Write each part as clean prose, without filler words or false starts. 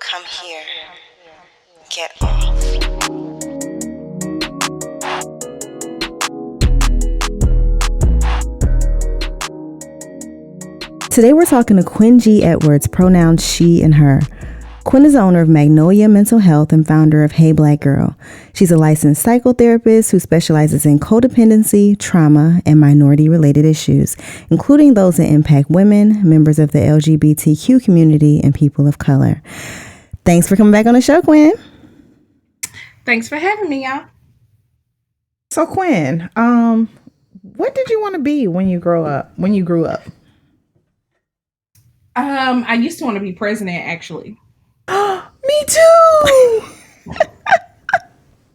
Come here. Get off. Today we're talking to Quinn Gee-Edwards, pronouns she and her. Quinn is the owner of Magnolia Mental Health and founder of Hey Black Girl. She's a licensed psychotherapist who specializes in codependency, trauma, and minority-related issues, including those that impact women, members of the LGBTQ community, and people of color. Thanks for coming back on the show, Quinn. Thanks for having me, y'all. So Quinn, what did you want to be when you grew up? I used to want to be president, actually. Me too.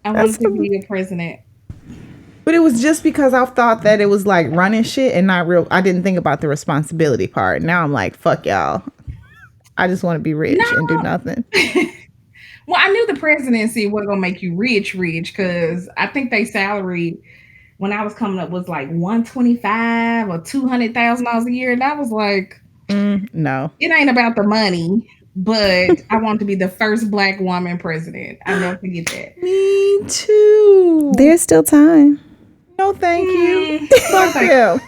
I wanted to be a president. But it was just because I thought that it was like running shit and not real. I didn't think about the responsibility part. Now I'm like, fuck y'all. I just want to be rich and do nothing. Well, I knew the presidency wasn't going to make you rich, because I think they salary when I was coming up was like $125,000 or $200,000 a year. And I was like, no, it ain't about the money, but I want to be the first Black woman president. I'll never forget that. Me too. There's still time. No, thank you. Fuck you.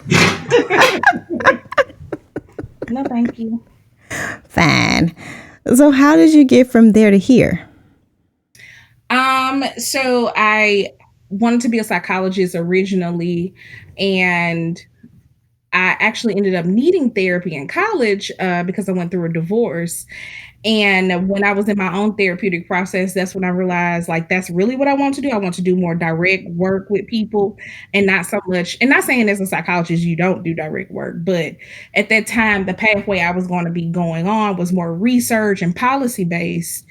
No, thank you. Fine. So how did you get from there to here? So I wanted to be a psychologist originally, and I actually ended up needing therapy in college because I went through a divorce. And when I was in my own therapeutic process, that's when I realized, like, that's really what I want to do. I want to do more direct work with people and not so much, and not saying as a psychologist, you don't do direct work, but at that time, the pathway I was going to be going on was more research and policy based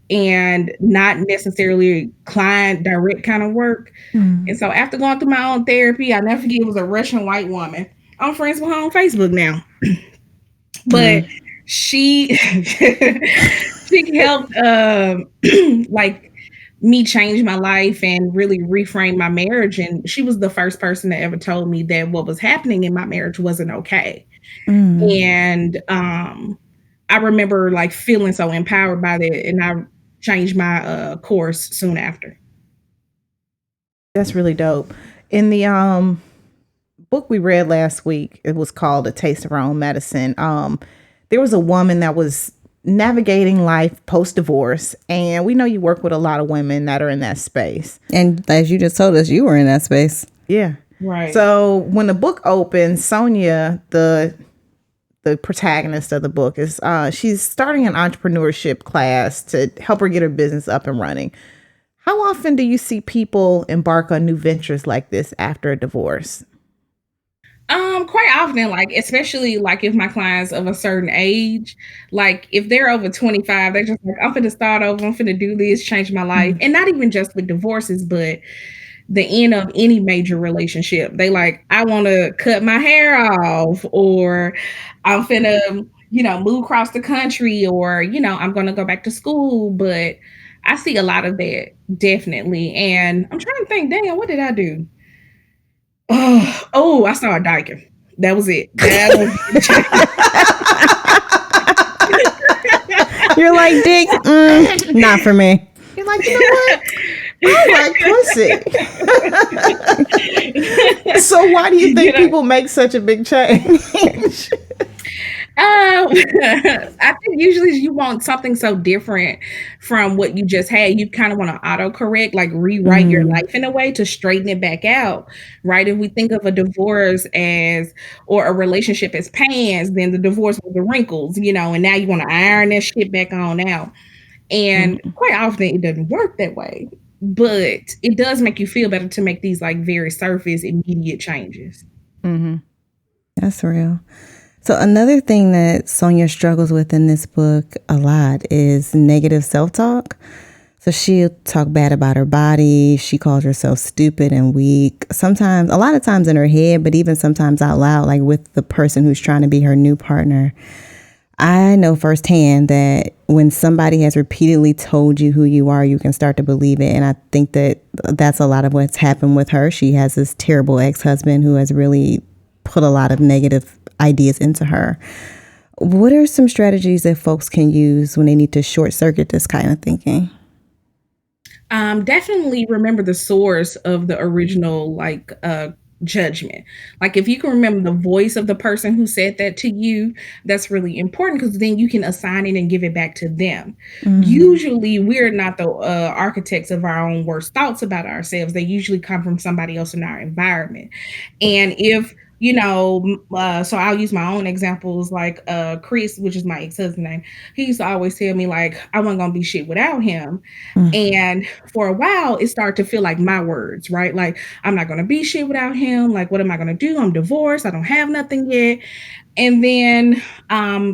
and not necessarily client direct kind of work. And so after going through my own therapy, I never forget, it was a Russian white woman. I'm friends with her on Facebook now. But she helped like me change my life and really reframe my marriage. And she was the first person that ever told me that what was happening in my marriage wasn't okay. And I remember like feeling so empowered by that, and I changed my course soon after. That's really dope. In the book we read last week, it was called A Taste of Our Own Medicine. There was a woman that was navigating life post-divorce, and we know you work with a lot of women that are in that space. And as you just told us, you were in that space. Yeah. Right. So when the book opens, Sonia, the protagonist of the book, is she's starting an entrepreneurship class to help her get her business up and running. How often do you see people embark on new ventures like this after a divorce? Quite often, like, especially like if my clients of a certain age, like if they're over 25, they're just like, I'm finna start over, I'm finna do this, change my life. And not even just with divorces, but the end of any major relationship. They like, I want to cut my hair off, or I'm finna, move across the country, or, I'm going to go back to school. But I see a lot of that, definitely. And I'm trying to think, damn, what did I do? Oh, I started dyking. That was it. You're like, dick, not for me. You're like, you know what? I like pussy. So why do you think people make such a big change? I think usually you want something so different from what you just had. You kind of want to autocorrect, like rewrite your life in a way to straighten it back out, right? If we think of a divorce or a relationship as pans, then the divorce was the wrinkles, and now you want to iron that shit back on out. And quite often it doesn't work that way, but it does make you feel better to make these like very surface, immediate changes. That's real. So another thing that Sonia struggles with in this book a lot is negative self-talk. So she'll talk bad about her body. She calls herself stupid and weak. Sometimes, a lot of times in her head, but even sometimes out loud, like with the person who's trying to be her new partner. I know firsthand that when somebody has repeatedly told you who you are, you can start to believe it. And I think that that's a lot of what's happened with her. She has this terrible ex-husband who has really put a lot of negative ideas into her. What are some strategies that folks can use when they need to short circuit this kind of thinking? Definitely remember the source of the original judgment. Like if you can remember the voice of the person who said that to you, that's really important because then you can assign it and give it back to them. Usually we're not the architects of our own worst thoughts about ourselves. They usually come from somebody else in our environment. And if so I'll use my own examples like Chris, which is my ex-husband name. He used to always tell me like I wasn't gonna be shit without him. And for a while, it started to feel like my words, right? Like, I'm not going to be shit without him. Like, what am I going to do? I'm divorced. I don't have nothing yet. And then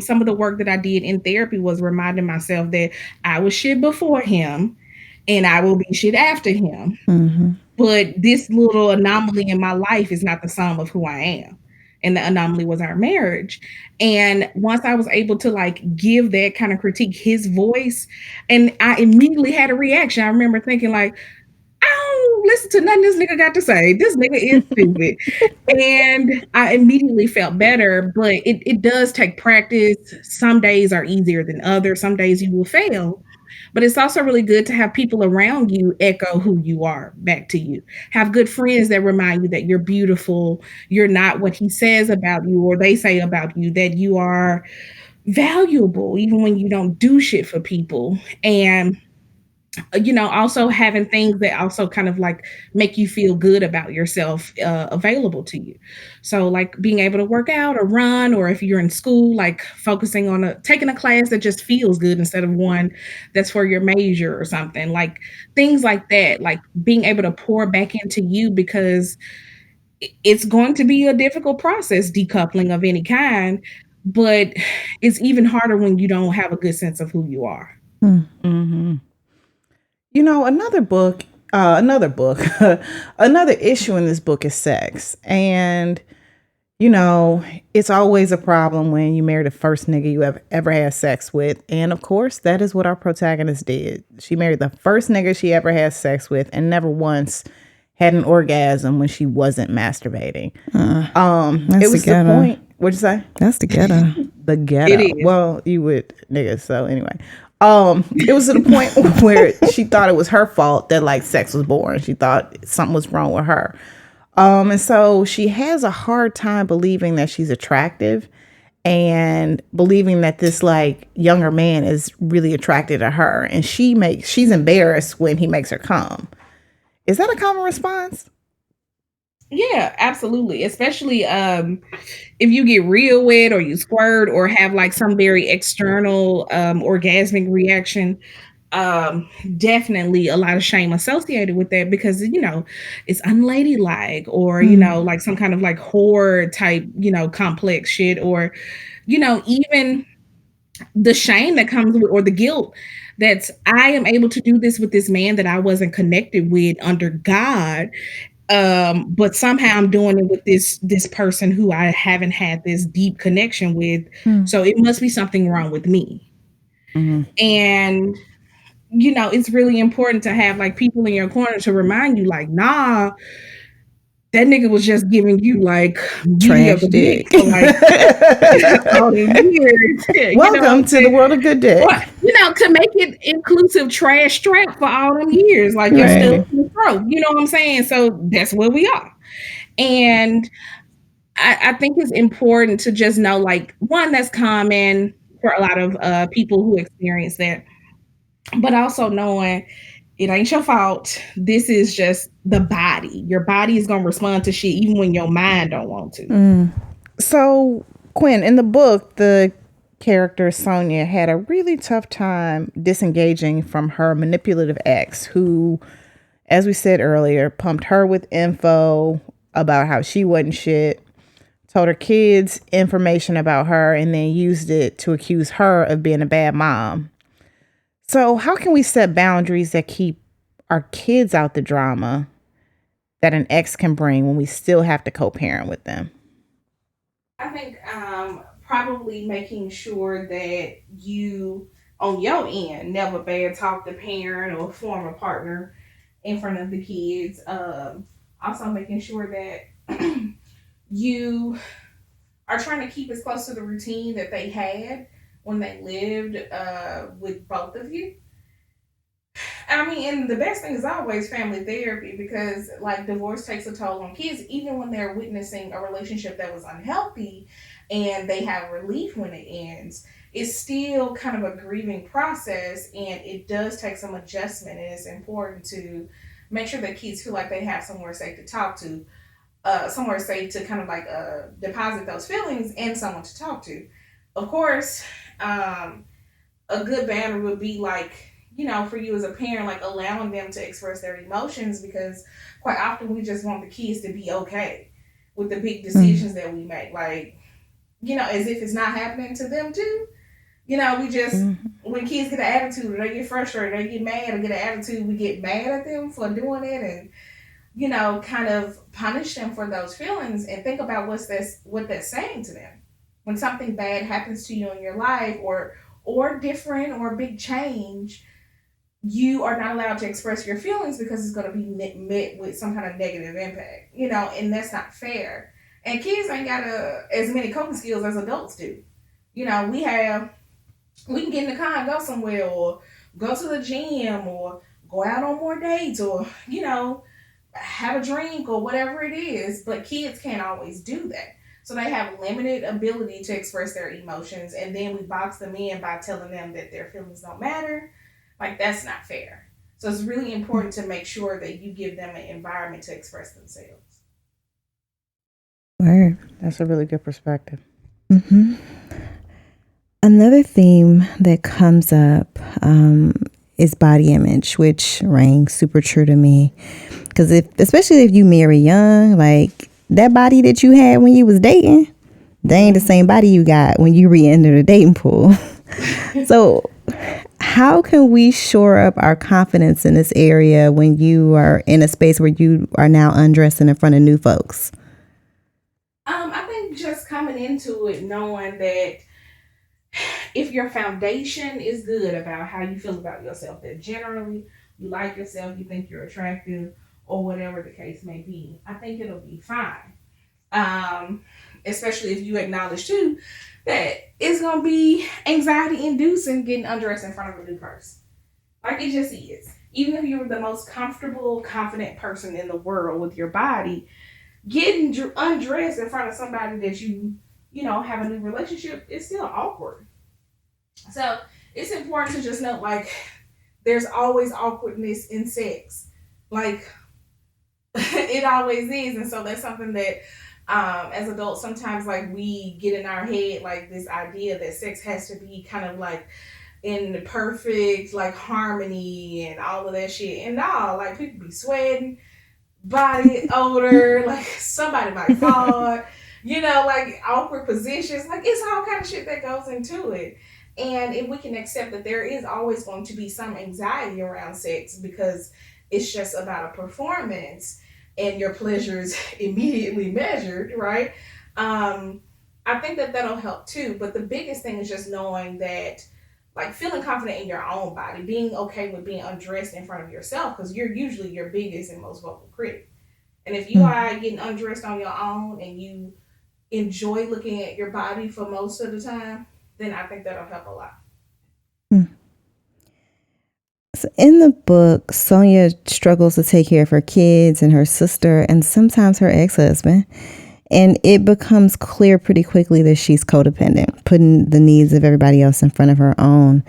some of the work that I did in therapy was reminding myself that I was shit before him and I will be shit after him. But this little anomaly in my life is not the sum of who I am. And the anomaly was our marriage. And once I was able to like give that kind of critique, his voice, and I immediately had a reaction. I remember thinking like, I don't listen to nothing this nigga got to say. This nigga is stupid. And I immediately felt better, but it does take practice. Some days are easier than others. Some days you will fail. But it's also really good to have people around you echo who you are back to you. Have good friends that remind you that you're beautiful, you're not what he says about you or they say about you, that you are valuable even when you don't do shit for people. And also having things that also kind of like make you feel good about yourself available to you. So like being able to work out or run, or if you're in school, like focusing on taking a class that just feels good instead of one that's for your major or something, like things like that, like being able to pour back into you because it's going to be a difficult process, decoupling of any kind, but it's even harder when you don't have a good sense of who you are. You know, another book, another issue in this book is sex. And, you know, it's always a problem when you marry the first nigga you ever had sex with. And of course, that is what our protagonist did. She married the first nigga she ever had sex with and never once had an orgasm when she wasn't masturbating. It was the point. What'd you say? That's the ghetto. The ghetto. It is. Well, you would niggas. So anyway, it was to the point where she thought it was her fault that like sex was boring. She thought something was wrong with her. And so she has a hard time believing that she's attractive and believing that this like younger man is really attracted to her. And she's embarrassed when he makes her come. Is that a common response? Yeah, absolutely. Especially if you get real wet or you squirt or have like some very external orgasmic reaction. Definitely a lot of shame associated with that because it's unladylike or like some kind of like horror type complex shit or even the shame that comes with or the guilt that I am able to do this with this man that I wasn't connected with under God, but somehow I'm doing it with this person who I haven't had this deep connection with, so it must be something wrong with me. And it's really important to have like people in your corner to remind you like, nah, that nigga was just giving you like beauty of the dick for like all the years. Welcome to the world of good dick. Or, to make it inclusive trash strap for all them years, like you're still in the throat. You know what I'm saying? So that's where we are. And I think it's important to just know, like, one, that's common for a lot of people who experience that, but also knowing it ain't your fault. This is just the body. Your body is gonna respond to shit even when your mind don't want to. So, Quinn, in the book, the character Sonia had a really tough time disengaging from her manipulative ex, who, as we said earlier, pumped her with info about how she wasn't shit, told her kids information about her, and then used it to accuse her of being a bad mom. So how can we set boundaries that keep our kids out the drama that an ex can bring when we still have to co-parent with them? I think probably making sure that you, on your end, never bad talk the parent or former partner in front of the kids. Also making sure that you are trying to keep as close to the routine that they had when they lived with both of you. I mean, and the best thing is always family therapy, because like divorce takes a toll on kids, even when they're witnessing a relationship that was unhealthy and they have relief when it ends. It's still kind of a grieving process, and it does take some adjustment. And it's important to make sure that kids feel like they have somewhere safe to talk to, somewhere safe to kind of like deposit those feelings and someone to talk to. Of course, um, a good boundary would be like, for you as a parent, like allowing them to express their emotions, because quite often we just want the kids to be okay with the big decisions that we make. Like, as if it's not happening to them too. We just, when kids get an attitude or they get frustrated, they get mad or get an attitude, we get mad at them for doing it, and, kind of punish them for those feelings, and think about what that's saying to them. When something bad happens to you in your life, or different or a big change, you are not allowed to express your feelings because it's going to be met with some kind of negative impact, and that's not fair. And kids ain't got as many coping skills as adults do. We can get in the car and go somewhere, or go to the gym, or go out on more dates, or, have a drink or whatever it is. But kids can't always do that. So they have limited ability to express their emotions, and then we box them in by telling them that their feelings don't matter. Like, that's not fair. So it's really important to make sure that you give them an environment to express themselves. Word. That's a really good perspective. Another theme that comes up is body image, which rang super true to me. Because especially if you marry young, like that body that you had when you was dating, they ain't the same body you got when you re-enter the dating pool. So how can we shore up our confidence in this area when you are in a space where you are now undressing in front of new folks? I think just coming into it knowing that if your foundation is good about how you feel about yourself, that generally you like yourself, you think you're attractive, or whatever the case may be, I think it'll be fine. Especially if you acknowledge too that it's gonna be anxiety inducing getting undressed in front of a new person. Like, it just is. Even if you're the most comfortable, confident person in the world with your body, getting undressed in front of somebody that have a new relationship is still awkward. So it's important to just know, like, there's always awkwardness in sex. Like, it always is. And so that's something that as adults, sometimes like we get in our head, like this idea that sex has to be kind of like in the perfect like harmony and all of that shit. And no, like, people be sweating, body odor, like somebody might fall, like awkward positions. Like, it's all kind of shit that goes into it. And if we can accept that there is always going to be some anxiety around sex, because it's just about a performance and your pleasure is immediately measured, right? I think that that'll help too. But the biggest thing is just knowing that, like, feeling confident in your own body, being okay with being undressed in front of yourself, because you're usually your biggest and most vocal critic. And if you are getting undressed on your own and you enjoy looking at your body for most of the time, then I think that'll help a lot. So in the book, Sonia struggles to take care of her kids and her sister and sometimes her ex-husband. And it becomes clear pretty quickly that she's codependent, putting the needs of everybody else in front of her own.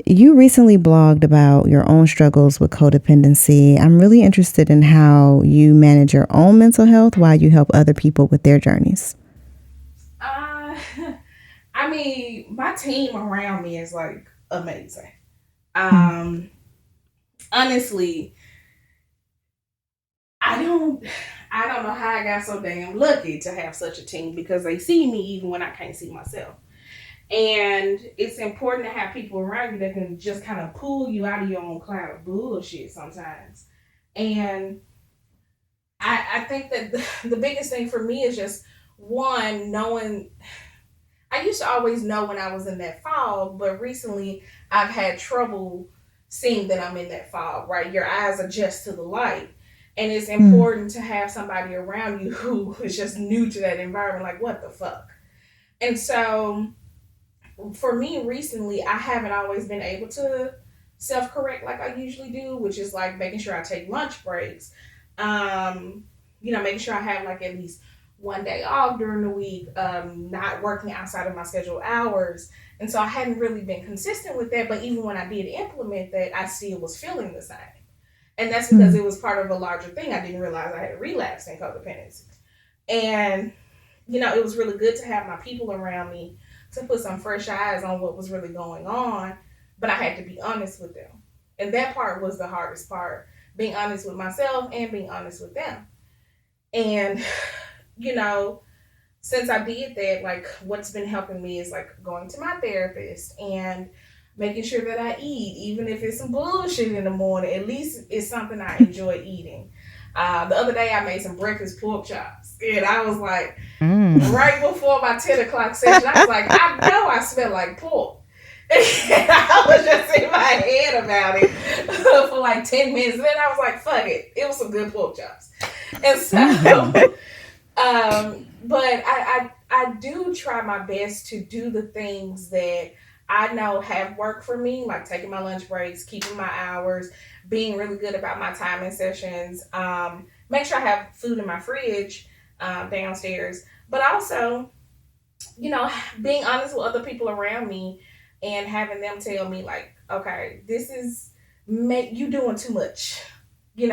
You recently blogged about your own struggles with codependency. I'm really interested in how you manage your own mental health while you help other people with their journeys. I mean, my team around me is like amazing. Honestly, I don't know how I got so damn lucky to have such a team, because they see me even when I can't see myself. And it's important to have people around you that can just kind of pull you out of your own cloud of bullshit sometimes. And I think that the biggest thing for me is just, one, knowing. I used to always know when I was in that fog, but recently I've had trouble seeing that I'm in that fog, right? Your eyes adjust to the light. And it's important to have somebody around you who is just new to that environment. Like, what the fuck? And so for me recently, I haven't always been able to self correct like I usually do, which is like making sure I take lunch breaks. Um, making sure I have like at least one day off during the week, not working outside of my scheduled hours. And so I hadn't really been consistent with that. But even when I did implement that, I still was feeling the same. And that's because it was part of a larger thing. I didn't realize I had relapsed in codependency. And, it was really good to have my people around me to put some fresh eyes on what was really going on. But I had to be honest with them. And that part was the hardest part, being honest with myself and being honest with them. And, you know, since I did that, like what's been helping me is like going to my therapist and making sure that I eat, even if it's some bullshit in the morning, at least it's something I enjoy eating. The other day I made some breakfast pork chops and I was like, right before my 10 o'clock session, I was like, I know I smell like pork. And I was just in my head about it for like 10 minutes. And then I was like, fuck it. It was some good pork chops. And so, but I do try my best to do the things that I know have worked for me, like taking my lunch breaks, keeping my hours, being really good about my timing sessions, make sure I have food in my fridge downstairs, but also, being honest with other people around me and having them tell me like, okay, this is you doing too much. You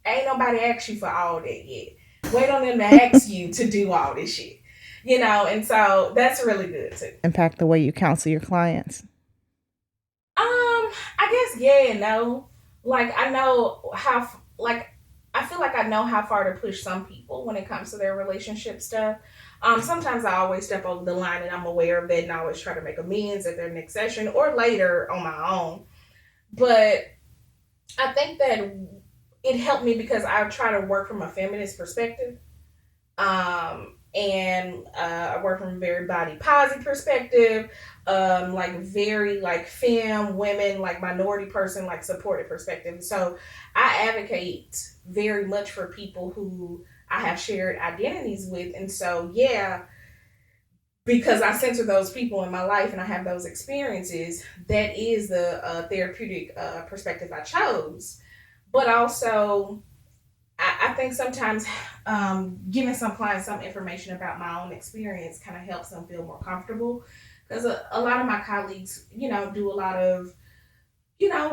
ain't nobody asked you for all that yet. Wait on them to ask you to do all this shit. And so that's really good too. Impact the way you counsel your clients? I guess yeah and no. Like I know how, like I feel like I know how far to push some people when it comes to their relationship stuff. Sometimes I always step over the line and I'm aware of that and I always try to make amends at their next session or later on my own. But I think that it helped me because I try to work from a feminist perspective. And I work from a very body positive perspective, like very like femme, women, like minority person, like supportive perspective. So I advocate very much for people who I have shared identities with. And so, yeah, because I center those people in my life and I have those experiences, that is the therapeutic perspective I chose. But also, I think sometimes giving some clients some information about my own experience kind of helps them feel more comfortable. Because a lot of my colleagues, do a lot of,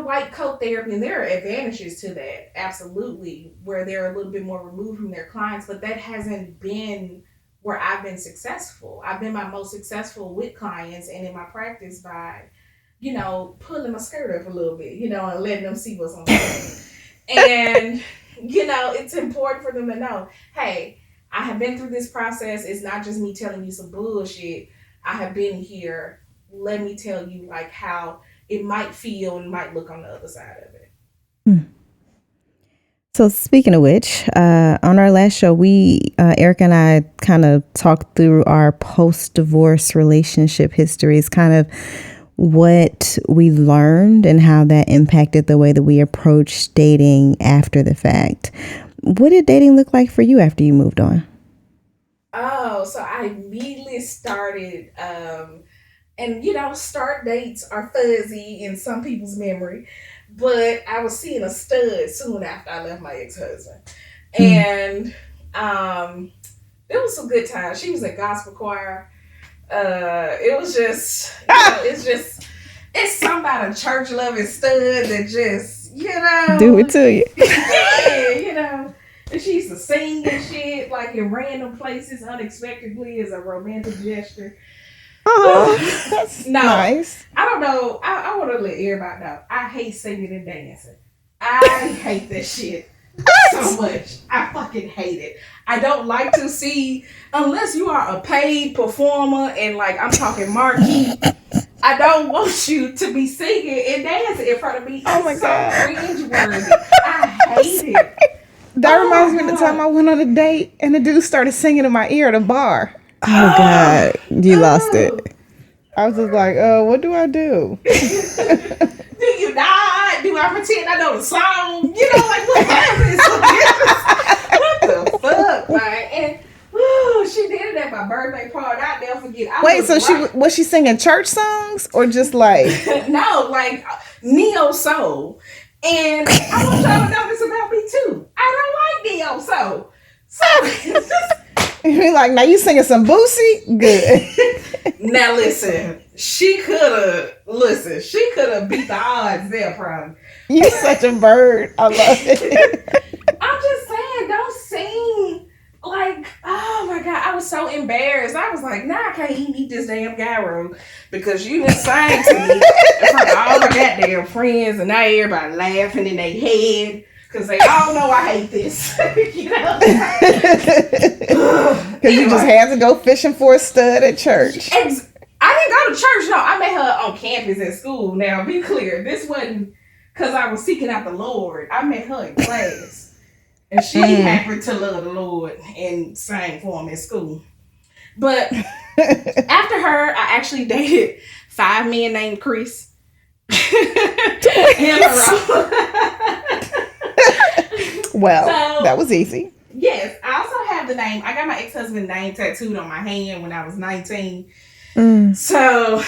white coat therapy, and there are advantages to that, absolutely, where they're a little bit more removed from their clients, but that hasn't been where I've been successful. I've been my most successful with clients and in my practice by, pulling my skirt up a little bit, and letting them see what's on the screen. And it's important for them to know, hey, I have been through this process. It's not just me telling you some bullshit. I have been here. Let me tell you like how it might feel and might look on the other side of it. So speaking of which, on our last show, Erica and I kind of talked through our post-divorce relationship histories, kind of what we learned and how that impacted the way that we approach dating after the fact. What did dating look like for you after you moved on? Oh, so I immediately started, and start dates are fuzzy in some people's memory, but I was seeing a stud soon after I left my ex-husband. And it was some good times. She was in gospel choir. It was just, it's something about a church loving stud that just, do it to you. Yeah, and she used to sing and shit like in random places unexpectedly as a romantic gesture. Oh, that's nice. I don't know. I want to let everybody know. I hate singing and dancing. I hate that shit so much. I fucking hate it. I don't like to see, unless you are a paid performer and like I'm talking marquee, I don't want you to be singing and dancing in front of me. Oh my God. Cringe-worthy. I hate it. That reminds me of the time I went on a date and the dude started singing in my ear at a bar. Oh God, you lost it. I was just like, what do I do? Do you not? Do I pretend I know the song? Like what happens? What the fuck, man? And but she did it at my birthday party. I'll never forget. Wait, so was she singing church songs or just like no, like neo soul? And I want y'all to know this about me too. I don't like neo soul. So you're like, now you singing some Boosie? Good. Now listen, she could have beat the odds there, probably. You're such a bird. I love it. I'm just saying, don't sing like, oh my God, I was so embarrassed. I was like, nah, I can't even eat this damn gyro because you didn't sing to me in front of all my goddamn friends, and now everybody laughing in their head because they all know I hate this. You know? Because you just had to go fishing for a stud at church. I didn't go to church, no. I met her on campus at school. Now, be clear, this wasn't because I was seeking out the Lord. I met her in class. And she happened to love the Lord and sang for him at school. But after her, I actually dated 5 men named Chris. Well, so, that was easy. Yes. I also have the name. I got my ex-husband's name tattooed on my hand when I was 19. So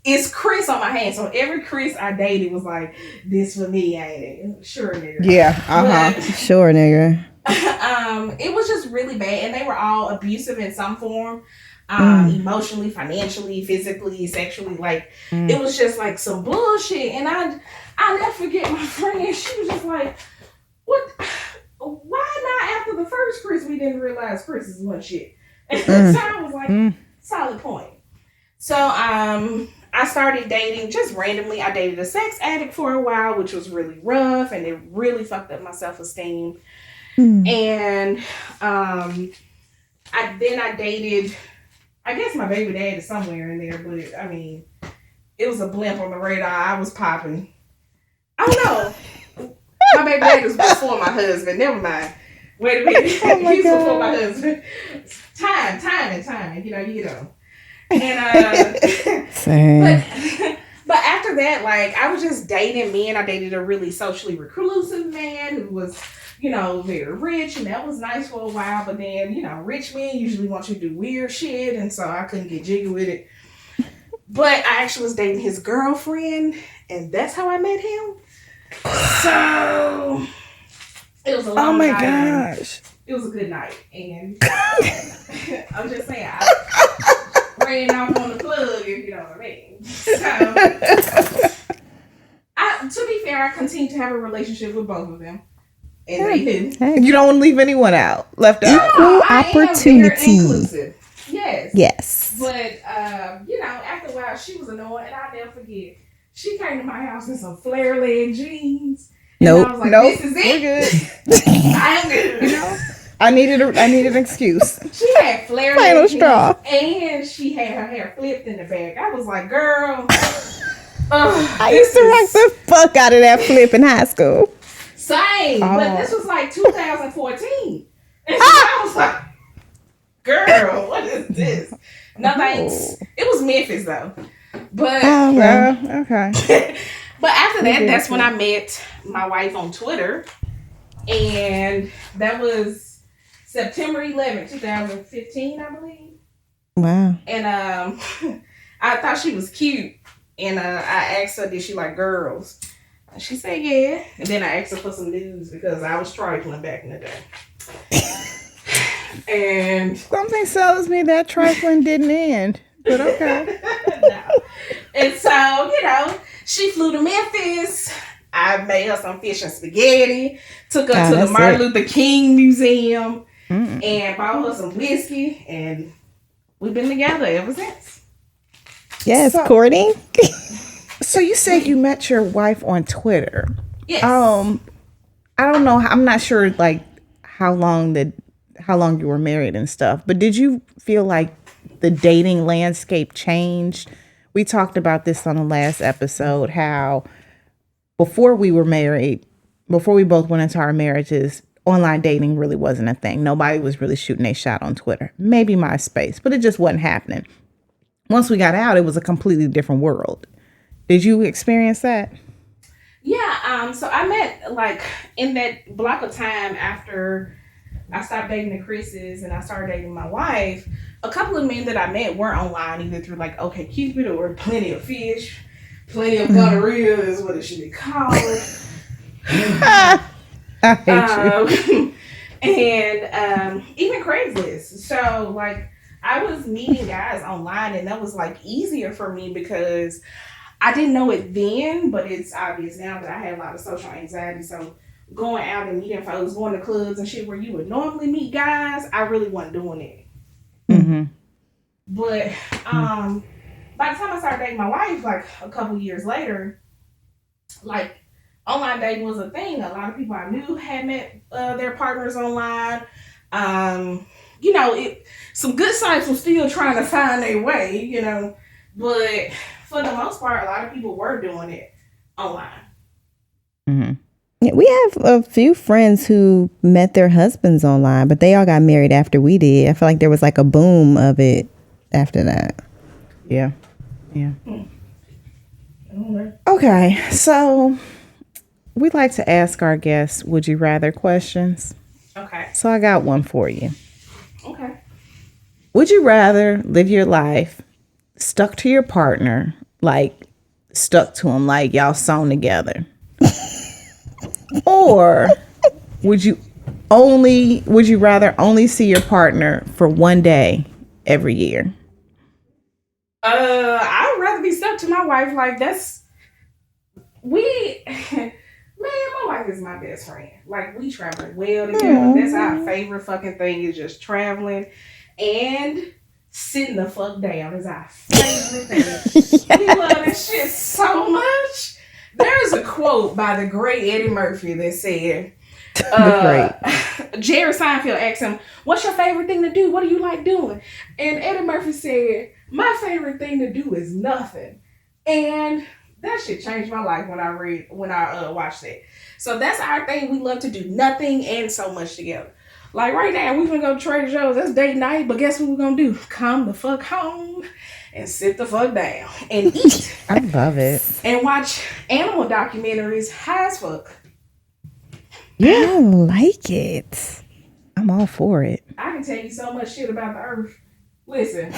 it's Chris on my hand. So every Chris I dated was like, this for me, ain't it? Sure, nigga. Yeah. But, sure, nigga. It was just really bad. And they were all abusive in some form. Emotionally, financially, physically, sexually. Like, it was just like some bullshit. And I never forget my friend. She was just like, what? Why not after the first Chris we didn't realize Chris is one shit? And so I was like, solid point. So, I started dating just randomly. I dated a sex addict for a while, which was really rough, and it really fucked up my self-esteem. And I dated, I guess my baby dad is somewhere in there, but I mean, it was a blimp on the radar. I was popping. I don't know. My baby dad was before my husband. Never mind. Wait a minute. He's before my husband. Timing. You know, you get on. And but after that, like, I was just dating men. I dated a really socially reclusive man who was, you know, very rich, and that was nice for a while. But then, you know, rich men usually want you to do weird shit, and so I couldn't get jiggy with it. But I actually was dating his girlfriend, and that's how I met him. So it was a long night. Oh my gosh. It was a good night, and I'm just saying, I ran off on the plug, if you know what I mean. So, to be fair, I continued to have a relationship with both of them. And they didn't. Hey. You don't leave anyone left out. Equal opportunity. Yes. But, you know, after a while, she was annoying, and I'll never forget. She came to my house in some flare leg jeans. Nope. I was like, this is it. We're good. I am good. You know? I needed an excuse. She had flare leg jeans, and she had her hair flipped in the back. I was like, girl. I used to rock the fuck out of that flip in high school. Same. But this was like 2014. And so I was like, girl, what is this? No thanks. It was Memphis though. But okay. But after that, that's when I met my wife on Twitter. And that was September 11th, 2015, I believe. Wow. And I thought she was cute. And I asked her, did she like girls? And she said, yeah. And then I asked her for some news because I was trifling back in the day. And something tells me that trifling didn't end. But okay. No. And so, you know, she flew to Memphis. I made her some fish and spaghetti. Took her to the Martin Luther King Museum. And bought her some whiskey. And we've been together ever since. Yes, courting. So you said you met your wife on Twitter. Yes. I don't know. I'm not sure like how long you were married and stuff. But did you feel like the dating landscape changed? We talked about this on the last episode, how before we were married, before we both went into our marriages, online dating really wasn't a thing. Nobody was really shooting a shot on Twitter. Maybe MySpace, but it just wasn't happening. Once we got out, it was a completely different world. Did you experience that? Yeah. So I met like in that block of time after I stopped dating the Chris's and I started dating my wife, a couple of men that I met weren't online, either through like OkCupid or Plenty of Fish. Plenty of gonorrhea is what it should be called. I hate you. And even Craigslist. So like I was meeting guys online, and that was like easier for me because I didn't know it then, but it's obvious now that I had a lot of social anxiety. So going out and meeting folks, going to clubs and shit where you would normally meet guys, I really wasn't doing it. Mm-hmm. But by the time I started dating my wife, like a couple years later, like online dating was a thing. A lot of people I knew had met their partners online. You know, some good sites were still trying to find their way, you know, but for the most part, a lot of people were doing it online. Mm-hmm. Yeah, we have a few friends who met their husbands online, but they all got married after we did. I feel like there was like a boom of it after that. Yeah. Okay, so we like to ask our guests, would you rather questions? Okay. So I got one for you. Okay. Would you rather live your life stuck to your partner, like stuck to him, like y'all sewn together? Or would you rather only see your partner for one day every year? I would rather be stuck to my wife. Like man, my wife is my best friend. Like we travel well together. That's our favorite fucking thing, is just traveling, and sitting the fuck down is our favorite thing. We love this shit so much. There's a quote by the great Eddie Murphy that said, Jerry Seinfeld asked him, "What's your favorite thing to do? What do you like doing?" And Eddie Murphy said, "My favorite thing to do is nothing." And that shit changed my life when I watched that. So that's our thing. We love to do nothing and so much together. Like right now, we're gonna go to Trader Joe's. That's date night, but guess what we're gonna do? Come the fuck home and sit the fuck down and eat. I love it. And watch animal documentaries high as fuck. Yeah, I like it. I'm all for it. I can tell you so much shit about the earth. Listen,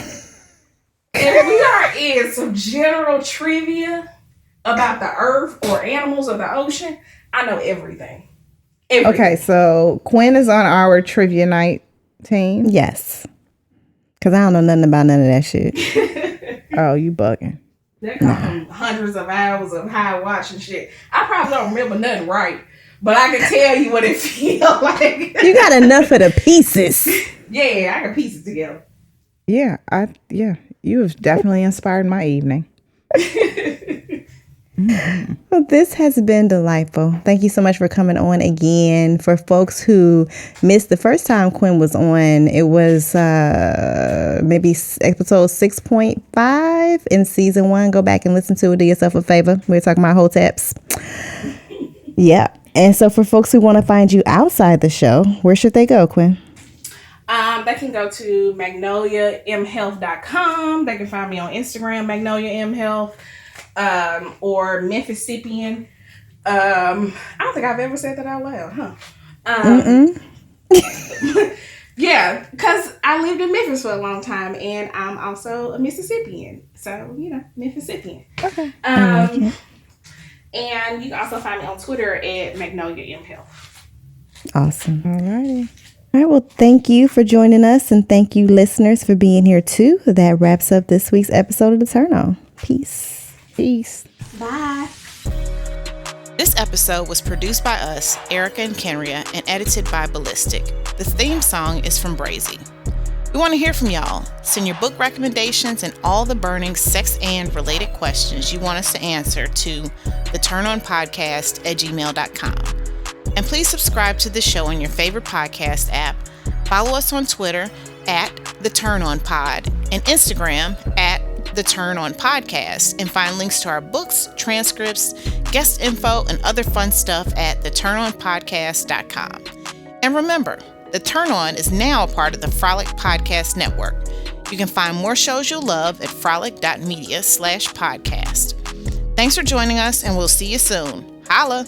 if we are in some general trivia about the earth or animals or the ocean, I know everything. Okay, so Quinn is on our trivia night team. Yes. Because I don't know nothing about none of that shit. Oh, you bugging. That comes from hundreds of hours of high watching shit. I probably don't remember nothing right, but I can tell you what it feels like. You got enough of the pieces. Yeah, I can piece it together. Yeah, you have definitely inspired my evening. Well, this has been delightful. Thank you so much for coming on again. For folks who missed the first time Quinn was on, it was maybe episode 6.5 in season 1. Go back and listen to it. Do yourself a favor. We were talking about hoteps. Yeah. And so for folks who want to find you outside the show, where should they go, Quinn? They can go to magnoliamhealth.com. They can find me on Instagram, magnoliamhealth. Or Memphisipian. I don't think I've ever said that out loud, huh? Yeah, because I lived in Memphis for a long time, and I'm also a Mississippian. So, Memphisipian. Okay. And you can also find me on Twitter at magnoliamhealth. Awesome. All right. Well, thank you for joining us, and thank you, listeners, for being here, too. That wraps up this week's episode of The Turn On. Peace. Bye. This episode was produced by us, Erica and Kenrya, and edited by Ballistic. The theme song is from Brazy. We want to hear from y'all. Send your book recommendations and all the burning sex and related questions you want us to answer to theturnonpodcast@gmail.com. And please subscribe to the show on your favorite podcast app. Follow us on Twitter @theturnonpod and Instagram @theturnonpodcast, and find links to our books, transcripts, guest info, and other fun stuff at theturnonpodcast.com. And remember, The Turn On is now a part of the Frolic Podcast Network. You can find more shows you'll love at frolic.media/podcast. Thanks for joining us, and we'll see you soon. Holla!